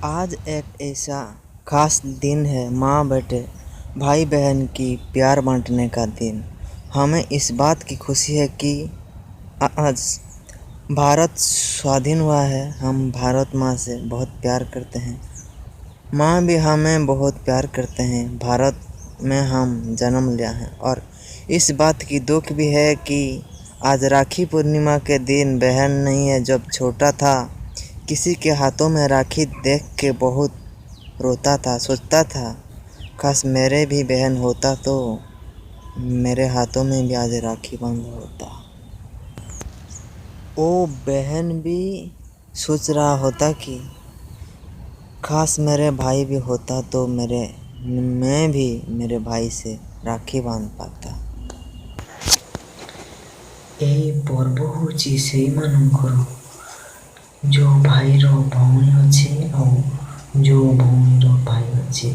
आज एक ऐसा खास दिन है, माँ बेटे भाई बहन की प्यार बांटने का दिन। हमें इस बात की खुशी है कि आज भारत स्वाधीन हुआ है। हम भारत माँ से बहुत प्यार करते हैं। माँ भी हमें बहुत प्यार करते हैं। भारत में हम जन्म लिया है और इस बात की दुख भी है कि आज राखी पूर्णिमा के दिन बहन नहीं है। जब छोटा था किसी के हाथों में राखी देख के बहुत रोता था, सोचता था काश मेरे भी बहन होता तो मेरे हाथों में भी आज राखी बंद होता। वो बहन भी सोच रहा होता कि काश मेरे भाई भी होता तो मैं भी मेरे भाई से राखी बांध पाता। ଏହି ପର୍ବ ହେଉଛି ସେଇମାନଙ୍କର ଯେଉଁ ଭାଇର ଭଉଣୀ ଅଛି ଆଉ ଯେଉଁ ଭଉଣୀର ଭାଇ ଅଛି।